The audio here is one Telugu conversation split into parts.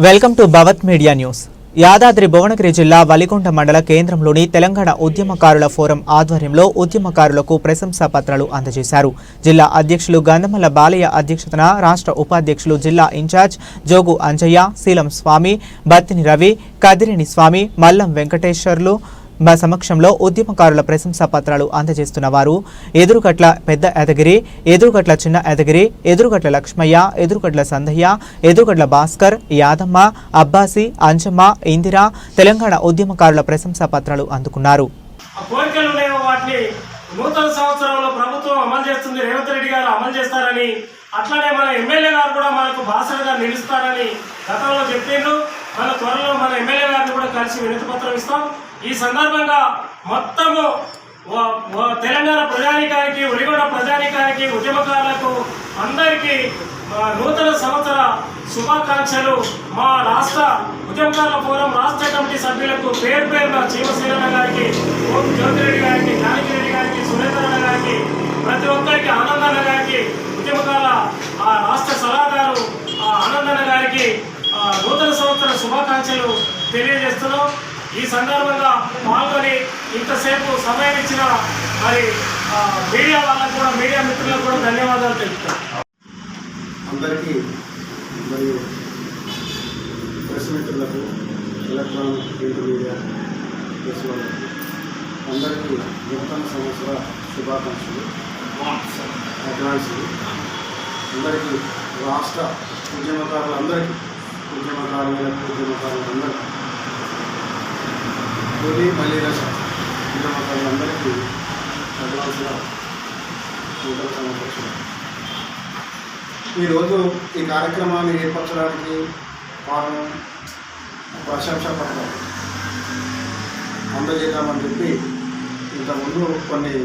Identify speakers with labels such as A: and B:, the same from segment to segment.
A: Welcome to Bhavat media news. Yadadri Bhuvanagiri జిల్లా వలిగొండ మండల కేంద్రంలోని తెలంగాణ ఉద్యమకారుల ఫోరం ఆధ్వర్యంలో ఉద్యమకారులకు ప్రశంసా పత్రాలు అందజేశారు. జిల్లా అధ్యక్షులు గంధమల్ల బాలయ్య అధ్యక్షతన రాష్ట్ర ఉపాధ్యక్షులు జిల్లా ఇన్ఛార్జ్ జోగు అంజయ్య, శీలం స్వామి, బత్తిని రవి, కదిరిని స్వామి, మల్లం వెంకటేశ్వర్లు సమక్షంలో ఉద్యమకారుల ప్రశంసా పత్రాలు అందజేస్తున్న వారు ఎదురుగట్ల పెద్ద యాదగిరి, ఎదురుగట్ల చిన్న యాదగిరి, ఎదురుగట్ల లక్ష్మయ్య, ఎదురుగట్ల సందయ్య, ఎదురుగట్ల భాస్కర్, యాదమ్మ, అబ్బాసి, అంజమ్మ, ఇందిరా తెలంగాణ ఉద్యమకారుల ప్రశంసా పత్రాలు అందుకున్నారు.
B: నూతన సంవత్సరంలో ప్రభుత్వం అమలు చేస్తుంది, రేవంత్ రెడ్డి గారు అమలు చేస్తారని, అట్లానే మన ఎమ్మెల్యే గారు కూడా మనకు బాసటగా నిలుస్తారని గతంలో చెప్పిండ్రు. మన త్వరలో మన ఎమ్మెల్యే గారిని కూడా కలిసి వినతి పత్రం ఇస్తాం. ఈ సందర్భంగా మొత్తము తెలంగాణ ప్రజానీకానికి, వలిగొండ ప్రజానీకానికి, ఉద్యమకారులకు అందరికీ నూతన సంవత్సర శుభాకాంక్షలు. మా రాష్ట్ర ఉద్యమకారుల ఫోరం రాష్ట్ర కమిటీ సభ్యులకు పేరు పేరున చీమశీలన్న గారికి, ఓం జ్యోతిరెడ్డి గారికి, జానకిరెడ్డి గారికి, సురేంద్రన్న గారికి, ప్రతి ఒక్కరికి, ఆనందన్న గారికి, ఉద్యమకారుల రాష్ట్ర సలహాదారు ఆనందన్న గారికి నూతన సంవత్సర శుభాకాంక్షలు తెలియజేస్తున్నాం. ఈ సందర్భంగా పాల్గొని ఇంతసేపు సమయం ఇచ్చిన మరి మీడియా వాళ్ళకు కూడా, మీడియా మిత్రులకు కూడా ధన్యవాదాలు తెలుపుతాం.
C: అందరికీ మరియు ప్రెస్ మిత్రులకు, ఎలక్ట్రానిక్ ప్రింట్ మీడియా ప్రెస్ వాళ్ళకు అందరికీ నూతన సంవత్సర శుభాకాంక్షలు, అడ్వాన్సులు. అందరికీ రాష్ట్ర ఉద్యమకారులందరికీ, ఉద్యమకారులందరికీ, తొలి మళ్ళీ రస ఉద్యమకారులందరికీ అడ్వాన్స్గా నూతన సంవత్సరం. ఈరోజు ఈ కార్యక్రమాన్ని ఏర్పరచడానికి కారణం ప్రశంసా పత్రం అందజేద్దామని చెప్పి ఇంతకుముందు కొన్ని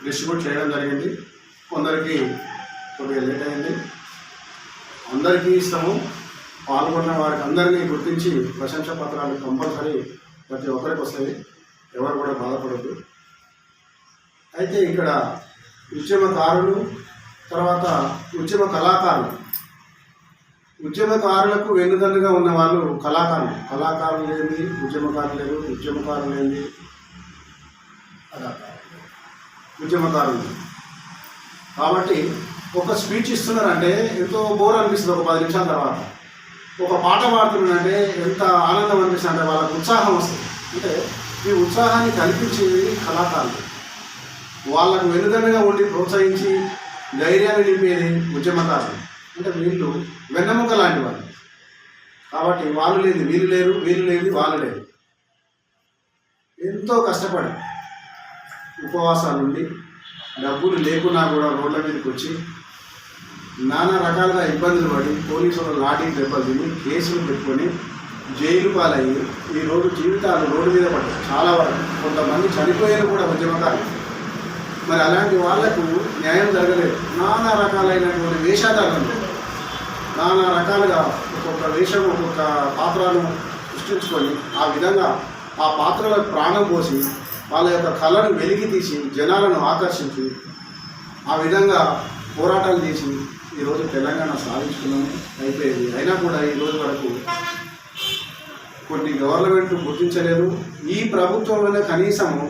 C: డిస్ట్రిబ్యూట్ చేయడం జరిగింది. కొందరికి కొద్దిగా లేట్ అయింది. అందరికీ ఇస్తాము. పాల్గొన్న వారికి అందరినీ గుర్తించి ప్రశంసా పత్రాలు కంపల్సరీ ప్రతి ఒక్కరికి వస్తాయి. ఎవరు కూడా బాధపడద్దు. అయితే ఇక్కడ ఉద్యమకారులు, తర్వాత ఉద్యమ కళాకారులు, ఉద్యమకారులకు వెన్నుదన్నుగా ఉన్న వాళ్ళు కళాకారులు. కళాకారులు లేని ఉద్యమకారులు లేరు, ఉద్యమకారులు లేని ఉద్యమకారులు. కాబట్టి ఒక స్పీచ్ ఇస్తున్నారంటే ఎంతో బోర్ అనిపిస్తుంది. ఒక 10 నిమిషాల తర్వాత ఒక పాట పాడుతున్నారంటే ఎంత ఆనందం అనిపిస్తుంది అంటే వాళ్ళకు ఉత్సాహం వస్తుంది. అంటే ఈ ఉత్సాహాన్ని కల్పించేది కళాకారులు. వాళ్ళకు వెన్నుదన్నుగా ఉండి ప్రోత్సహించి ధైర్యాన్ని నింపేది ఉద్యమకారులు. అంటే వీళ్ళు వెన్నెముక లాంటి వాళ్ళు. కాబట్టి వాళ్ళు లేదు వీళ్ళు లేరు, వీళ్ళు లేదు వాళ్ళు లేరు. ఎంతో కష్టపడి ఉపవాసాలు ఉండి డబ్బులు లేకున్నా కూడా రోడ్ల మీదకి వచ్చి నానా రకాలుగా ఇబ్బందులు పడి పోలీసులు లాఠీ దెబ్బలు తిని కేసులు పెట్టుకొని జైలు పాలయ్యి ఈరోజు జీవితాలు రోడ్డు మీద పడ్డాయి. చాలా వరకు కొంతమంది చనిపోయారు కూడా ఉద్యమకారులు. మరి అలాంటి వాళ్లకు న్యాయం జరగలేదు. నానా రకాలైనటువంటి వేషాధారణలు, నానా రకాలుగా ఒక్కొక్క వేషం, ఒక్కొక్క పాత్రను సృష్టించుకొని ఆ విధంగా ఆ పాత్రలకు ప్రాణం పోసి వాళ్ళ యొక్క కళను వెలికి తీసి జనాలను ఆకర్షించి ఆ విధంగా పోరాటాలు చేసి ఈరోజు తెలంగాణ సాధించుకున్నాము, అయిపోయింది. అయినా కూడా ఈరోజు వరకు కొన్ని గవర్నమెంట్ గుర్తించలేదు. ఈ ప్రభుత్వంలోనే కనీసము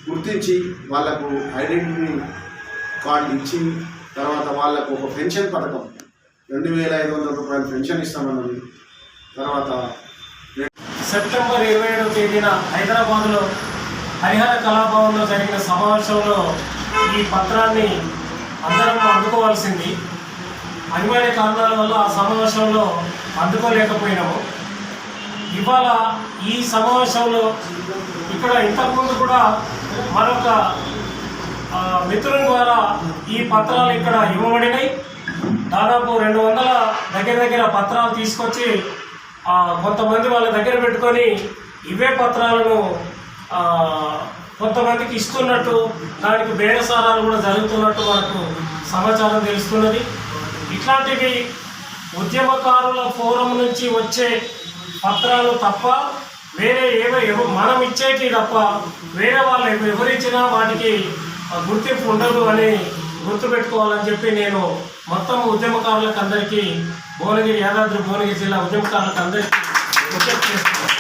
C: గుర్తించి వాళ్లకు ఐడెంటిటీ కార్డు ఇచ్చి, తర్వాత వాళ్లకు ఒక పెన్షన్ పథకం 2500 రూపాయలు పెన్షన్ ఇస్తామన్నది. తర్వాత
B: సెప్టెంబర్ 27వ తేదీన హైదరాబాద్లో హరిహర కళాభవన్లో జరిగిన సమావేశంలో ఈ పత్రాన్ని అందరం అందుకోవాల్సింది. అనివార్య కారణాల వల్ల ఆ సమావేశంలో అందుకోలేకపోయినాము. ఇవాళ ఈ సమావేశంలో ఇక్కడ ఇంతకుముందు కూడా మరొక మిత్రుల ద్వారా ఈ పత్రాలు ఇక్కడ ఇవ్వబడినాయి. దాదాపు 200 దగ్గర పత్రాలు తీసుకొచ్చి కొంతమంది వాళ్ళ దగ్గర పెట్టుకొని ఇవే పత్రాలను కొంతమందికి ఇస్తున్నట్టు, దానికి బేరసారాలు కూడా జరుగుతున్నట్టు మనకు సమాచారం తెలుస్తున్నది. ఇట్లాంటివి ఉద్యమకారుల ఫోరం నుంచి వచ్చే పత్రాలు తప్ప వేరే మనం ఇచ్చేటి తప్ప వేరే వాళ్ళు ఎవరిచ్చినా వాటికి గుర్తింపు ఉండదు అని గుర్తుపెట్టుకోవాలని చెప్పి నేను మొత్తం ఉద్యమకారులకు అందరికీ యాదాద్రి భువనగిరి జిల్లా ఉద్యమకారులకు అందరికీ విజ్ఞప్తి చేస్తున్నాను.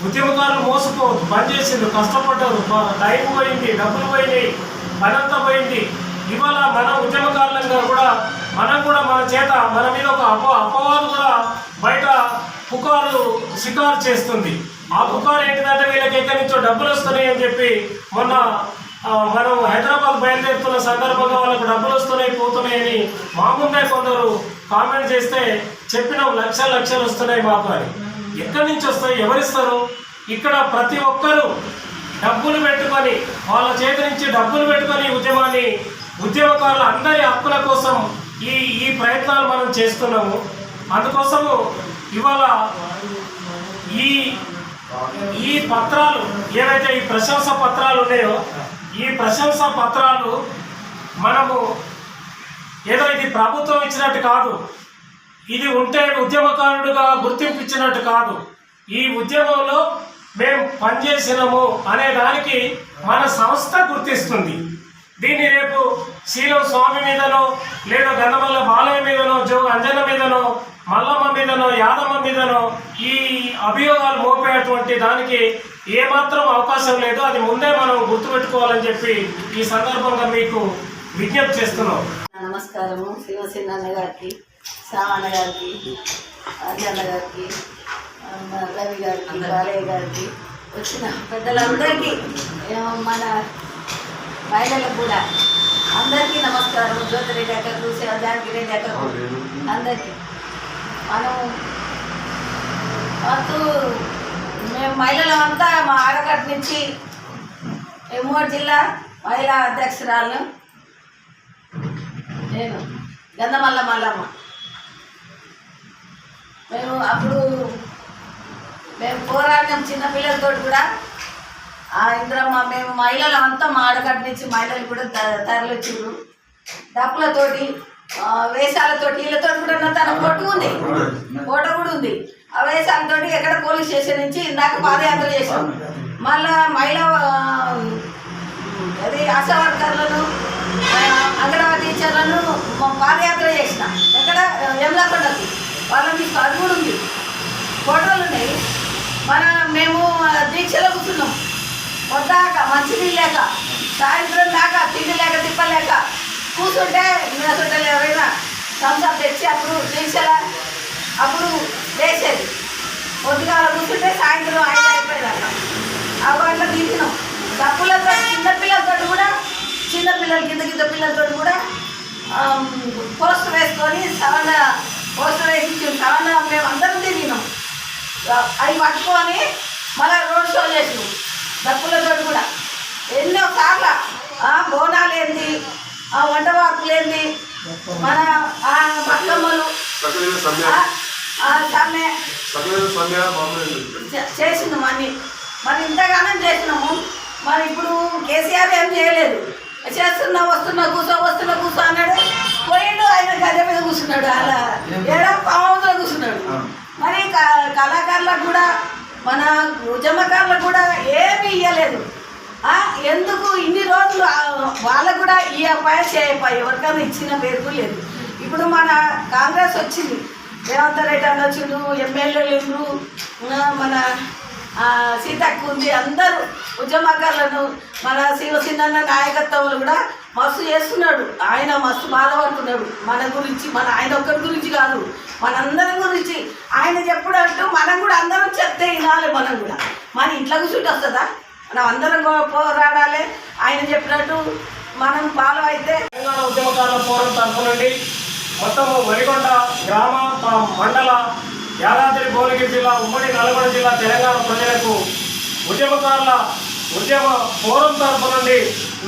B: ఉద్యమకారులు మోసపోవద్దు, పనిచేసిండ్రు, కష్టపడ్డారు, టైం పోయింది, డబ్బులు పోయినాయి, పనంతా పోయింది. ఇవాళ మన ఉద్యమకారులంగా కూడా మనం కూడా మన మీద ఒక అపవాదు కూడా బయట షికారు చేస్తుంది. ఆ పుకారు ఏంటిదంటే వీళ్ళకి ఎక్కడి నుంచో డబ్బులు వస్తున్నాయి అని చెప్పి మొన్న మనం హైదరాబాద్ బయలుదేరుతున్న సందర్భంగా వాళ్ళకు డబ్బులు వస్తున్నాయి పోతున్నాయని మా ముందే కొందరు కామెంట్ చేస్తే చెప్పిన లక్షలు వస్తున్నాయి మాకు అని. ఎక్కడి నుంచి వస్తాయి, ఎవరిస్తారు? ఇక్కడ ప్రతి ఒక్కరూ డబ్బులు పెట్టుకొని వాళ్ళ చేతి నుంచి డబ్బులు పెట్టుకొని ఉద్యమకారుల అందరి హక్కుల కోసం ఈ ప్రయత్నాలు మనం చేస్తున్నాము. అందుకోసము ఇవాళ ఈ పత్రాలు ఏవైతే ఈ ప్రశంస పత్రాలు ఉన్నాయో ఈ ప్రశంస పత్రాలు మనము ఏదో ఇది ప్రభుత్వం ఇచ్చినట్టు కాదు, ఇది ఉంటే ఉద్యమకారుడుగా గుర్తింపు ఇచ్చినట్టు కాదు. ఈ ఉద్యమంలో మేము పనిచేసినాము అనే దానికి మన సంస్థ గుర్తిస్తుంది. దీన్ని రేపు శీలం స్వామి మీదనో లేదా గంధమల్ల బాలయ్య మీదనో అంజన్న మీదనో మల్లమ్మ మీదనో యాదమ్మ మీదనో ఈ అభియోగాలు మోపేటువంటి దానికి ఏమాత్రం అవకాశం లేదు. అది ముందే మనం గుర్తుపెట్టుకోవాలని చెప్పి ఈ సందర్భంగా మీకు విజ్ఞప్తి చేస్తున్నాం.
D: నమస్కారము. శివసేన గారికి, సామన్న గారికి, అంజన్న గారికి, రవి గారికి, బాలయ్య గారికి, వచ్చిన పెద్దలందరికీ, మన మహిళలకు కూడా అందరికీ నమస్కారం. జ్యోతిరెడ్డి అక్కకు, జానకి రెడ్డి అక్కకు అందరికీ మేము మహిళలంతా మా ఆడగట్టు నుంచి ఎమ్మూరు జిల్లా మహిళా అధ్యక్షురాలను నేను గంధమల్ల మల్లమ్మ. మేము పోరాటం చిన్నపిల్లలతో కూడా ఇంద్రమ్మ మేము మహిళలు అంతా మా ఆడగట్టు నుంచి మహిళలు కూడా తరలిచ్చారు. డప్పులతోటి వేషాలతోటి వీళ్ళతో కూడా తన ఫోటో కూడా ఉంది. ఆ వేషాలతో ఎక్కడ పోలీస్ స్టేషన్ నుంచి ఇందాక పాదయాత్ర చేసాం. మళ్ళా మహిళా అది ఆశా వర్కర్లను అంగన్వాడీ టీచర్లను పాదయాత్ర చేసిన ఎక్కడ యమలాకొండకి వాళ్ళకి అది కూడా ఉంది, ఫోటోలు ఉన్నాయి. మేము దీక్షలో కూర్చున్నాం. పొద్దాక మంచినీళ్ళు లేక సాయంత్రం దాకా తిండి లేక తిప్పలేక కూర్చుంటే అసలు ఎవరైనా సంసారం తెచ్చి అప్పుడు వేసేది. పొద్దుగాల కూర్చుంటే సాయంత్రం 5 అయిపోయేదాకా అట్లా తీసినాం. డబ్బులతో చిన్నపిల్లలతో కూడా కింద పిల్లలతో కూడా పోస్టర్ వేసుకొని పోస్టర్ వేసి మేము అందరం తిరిగినాం. అవి పట్టుకొని మళ్ళీ రోడ్ షో చేసినాం. డబ్బులతో కూడా ఎన్నో సార్లు బోనాలు ఏంది, వంట వార్పులు ఏంది, మన బతుకమ్మలు చేసినాం అన్నీ. మరి ఇంతగానం చేసినాము. మరి ఇప్పుడు కేసీఆర్ ఏం చేయలేదు. వస్తున్నా కూర్చో అన్నాడు. పోయిండు, ఆయన గద్దె మీద కూర్చున్నాడు, అలా పావులో కూర్చున్నాడు. మరి కళాకారులకు కూడా మన ఉద్యమకారులకు కూడా ఏమీ ఇవ్వలేదు. ఎందుకు ఇన్ని రోజులు వాళ్ళకు కూడా ఈ అబ్బాయి ఎవరికైనా ఇచ్చిన పేరు లేదు. ఇప్పుడు మన కాంగ్రెస్ వచ్చింది, రేవంత్ రెడ్డి అని వచ్చిండు, ఎమ్మెల్యేలు మన సీతక్క ఉంది, అందరూ ఉద్యమకారులను మన శివసేన నాయకత్వంలో కూడా మస్తు చేస్తున్నాడు. ఆయన మస్తు బాధపడుతున్నాడు మన గురించి. ఆయన ఒక్కరి గురించి కాదు, మనందరి గురించి ఆయన చెప్పడంటూ మనం కూడా అందరం చెప్తే వినాలి. మనం కూడా మన ఇంట్లో కూర్చుంటే వస్తుందా? మనం అందరం పోరాడాలి. ఆయన చెప్పినట్టు మనం ఫాలో అయితే.
B: తెలంగాణ ఉద్యమకారుల ఫోరం తరఫు నుండి మొత్తము వలిగొండ గ్రామ మండల యాదాద్రి భువనగిరి జిల్లా ఉమ్మడి నల్గొండ జిల్లా తెలంగాణ ప్రజలకు ఉద్యమ ఫోరం తరఫు నుండి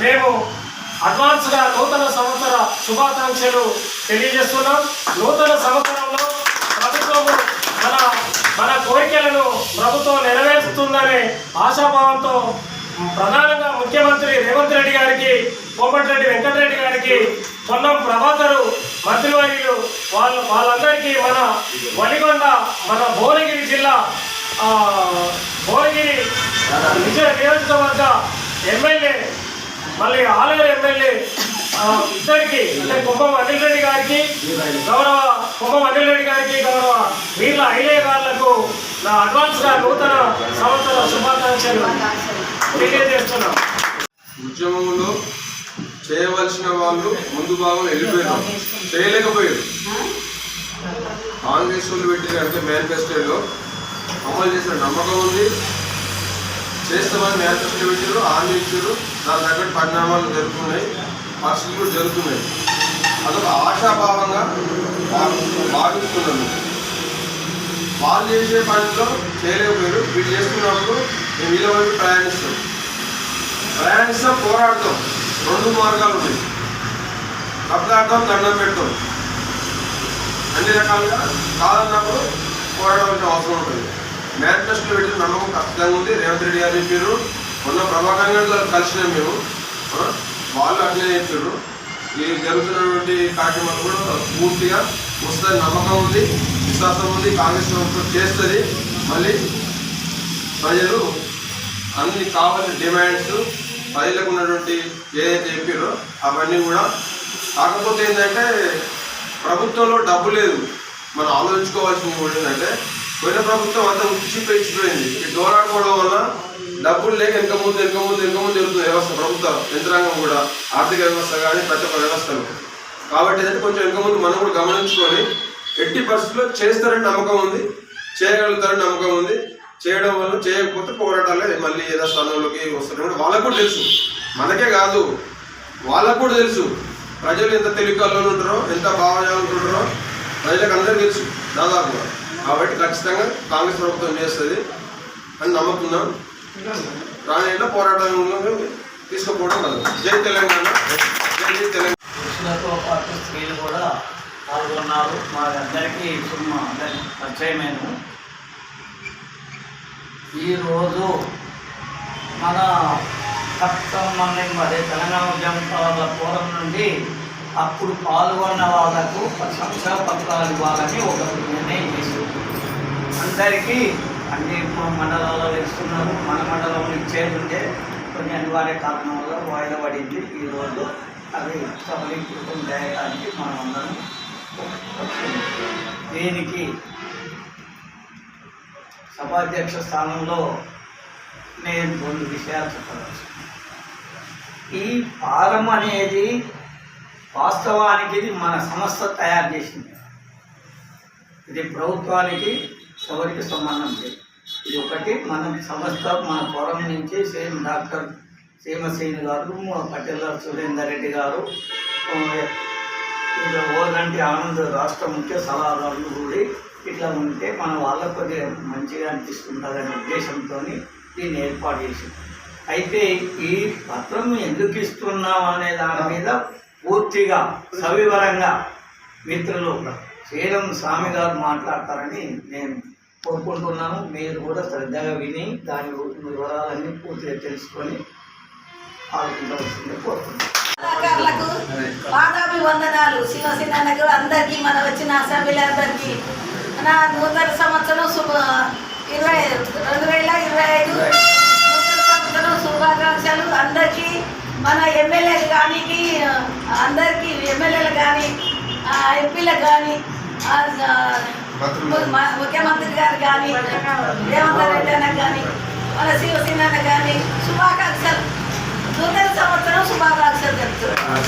B: మేము అడ్వాన్స్గా నూతన సంవత్సర శుభాకాంక్షలు తెలియజేస్తున్నాం. నూతన సంవత్సరంలో ప్రభుత్వము మన కోరికలను ప్రభుత్వం నెరవేరుస్తుందనే ఆశాభావంతో ప్రధానంగా ముఖ్యమంత్రి రేవంత్ రెడ్డి గారికి, కోమటిరెడ్డి వెంకటరెడ్డి గారికి, పొన్నం ప్రభాకరు మంత్రివర్యులు వాళ్ళందరికీ మన వలిగొండ మన భువనగిరి జిల్లా భువనగిరి నియోజకవర్గ ఎమ్మెల్యే మళ్ళీ ఆలూరు ఎమ్మెల్యే ఇద్దరికి అంటే కుప్పం అనిల్ రెడ్డి గారికి గౌరవ వీళ్ళ ఐలయ్య గారులకు నా అడ్వాన్స్గా నూతన సంవత్సర శుభాకాంక్షలు తెలియజేస్తున్నాం.
E: ఉద్యమంలో చేయవలసిన వాళ్ళు ముందు భాగం వెళ్ళిపోయారు, చేయలేకపోయారు. కాంగ్రెస్ వాళ్ళు పెట్టిన అంటే మేనిఫెస్టోలో అమలు చేసిన నమ్మకం ఉంది, చేస్తామని మేనిఫెస్టో పెట్టారు, హామీ ఇచ్చారు. దాని తగ్గట్టు పరిణామాలు జరుగుతున్నాయి, పరిస్థితులు కూడా జరుగుతున్నాయి. అదొక ఆశాభావంగా భావిస్తున్నాను. వాళ్ళు చేసే పనిలో చేయలేకపోయారు, వీళ్ళు చేస్తున్నప్పుడు మేము వీళ్ళ వైపు ప్రయాణిస్తాం, పోరాడతాం. రెండు మార్గాలు ఉన్నాయి, కబ్జాడతాం, దండం పెడతాం. అన్ని రకాలుగా కాదన్నప్పుడు పోరాడాల్సిన అవసరం ఉంటుంది. మేనిఫెస్టోలో పెట్టిన నమ్మకం ఖచ్చితంగా ఉంది. రేవంత్ రెడ్డి గారు చెప్పారు, మొన్న ప్రభాకర్ గారు కలిసినాం మేము, వాళ్ళు అట్లనే చెప్పారు. ఈ జరుగుతున్నటువంటి కార్యక్రమాలు కూడా పూర్తిగా వస్తుంది నమ్మకం ఉంది, విశ్వాసం ఉంది. కాంగ్రెస్ ప్రభుత్వం చేస్తుంది. మళ్ళీ ప్రజలు అన్ని కావాల్సిన డిమాండ్స్ ప్రజలకు ఉన్నటువంటి ఏదైతే చెప్పారో అవన్నీ కూడా. కాకపోతే ఏంటంటే ప్రభుత్వంలో డబ్బు లేదు. మనం ఆలోచించుకోవాల్సింది కూడా ఏంటంటే పోయిన ప్రభుత్వం అంతా ఇచ్చిపోయింది. ఈ దోరాడుకోవడం వల్ల డబ్బులు లేక వెనక ముందు జరుగుతుంది వ్యవస్థ, ప్రభుత్వ యంత్రాంగం కూడా, ఆర్థిక వ్యవస్థ కానీ ప్రతి ఒక్క వ్యవస్థలు. కాబట్టి ఏంటంటే కొంచెం వెనక ముందు మనం కూడా గమనించుకొని ఎట్టి పరిస్థితుల్లో చేస్తారని నమ్మకం ఉంది, చేయగలుగుతారని నమ్మకం ఉంది. చేయడం వల్ల చేయకపోతే పోరాటాలే మళ్ళీ ఏదో స్థానంలోకి వస్తారు కూడా వాళ్ళకు కూడా తెలుసు. మనకే కాదు, వాళ్ళకు కూడా తెలుసు ప్రజలు ఎంత తెలివికల్లో ఉంటారో, ఎంత భావజాలు ఉంటారో ప్రజలకు అందరికీ తెలుసు దాదాపుగా. కాబట్టి ఖచ్చితంగా కాంగ్రెస్ ప్రభుత్వం చేస్తుంది అని నమ్ముతున్నాం. రాణిలో పోరాటంలో తీసుకుపోవడం కాదు. జై తెలంగాణ, జై తెలంగాణ.
F: పురుషులతో పాటు స్త్రీలు కూడా పాల్గొన్నారు. మా అందరికీ పరిచయమైన ఈరోజు మన మంది మరి తెలంగాణ ఉద్యమాల ఫోరం నుండి అప్పుడు పాల్గొన్న వాళ్ళకు ప్రశంసా పత్రాలు ఇవ్వాలని ఒక నిర్ణయం చేసింది. అందరికీ అన్ని మండలాల్లో ఇస్తున్నారు. మన మండలంలో ఇచ్చేది ఉంటే కొన్ని అనివార్య కారణం వల్ల వాయిదా పడింది. ఈరోజు అది సఫలీకృతం చేయడానికి మనం అందరం దీనికి సభాధ్యక్ష స్థానంలో నేను రెండు విషయాలు చెప్పవచ్చు. ఈ ఫారం అనేది వాస్తవానికి ఇది మన సంస్థ తయారు చేసింది. ఇది ప్రభుత్వానికి ఎవరికి సంబంధం లేదు. ఇది ఒకటి మన సంస్థ, మన ఫోరం నుంచి సేమ్ డాక్టర్ సీమశ్రీని గారు, పటేల్ సురేందర్ రెడ్డి గారు, ఇంకా ఓదంటి ఆనంద్ రాష్ట్ర ముఖ్య సలహాదారులు కూడా ఇట్లా ఉంటే మన వాళ్ళకు కొద్దిగా మంచిగా అనిపిస్తుంటుందనే ఉద్దేశంతో దీన్ని ఏర్పాటు చేసింది. అయితే ఈ పత్రం ఎందుకు ఇస్తున్నాం అనే దాని మీద పూర్తిగా సవివరంగా మిత్రులు శ్రీరం స్వామి గారు మాట్లాడతారని నేను కోరుకుంటున్నాను. మీరు కూడా శ్రద్ధగా విని దాని వివరాలన్నీ పూర్తిగా తెలుసుకొని ఆలోచించవలసిందే కోరుకుంటున్నాను.
D: కళాకారులకు పాదాభివందనాలు. శివసేనకు అందరికీ, మన వచ్చిన అసెంబ్లీలందరికీ నా నూతన సంవత్సరం 2025 నూతన సంవత్సరం శుభాకాంక్షలు అందరికీ. మన ఎమ్మెల్యేలు కానీ, అందరికీ ఎమ్మెల్యేలు కానీ, ఎంపీలకు కానీ, ముఖ్యమంత్రి గారు కానీ, రేవంత్ రెడ్డి అన్న కానీ, మన శివసేన కానీ శుభాకాంక్షలు. నూతన సంవత్సరం శుభాకాంక్షలు చెప్తున్నాను.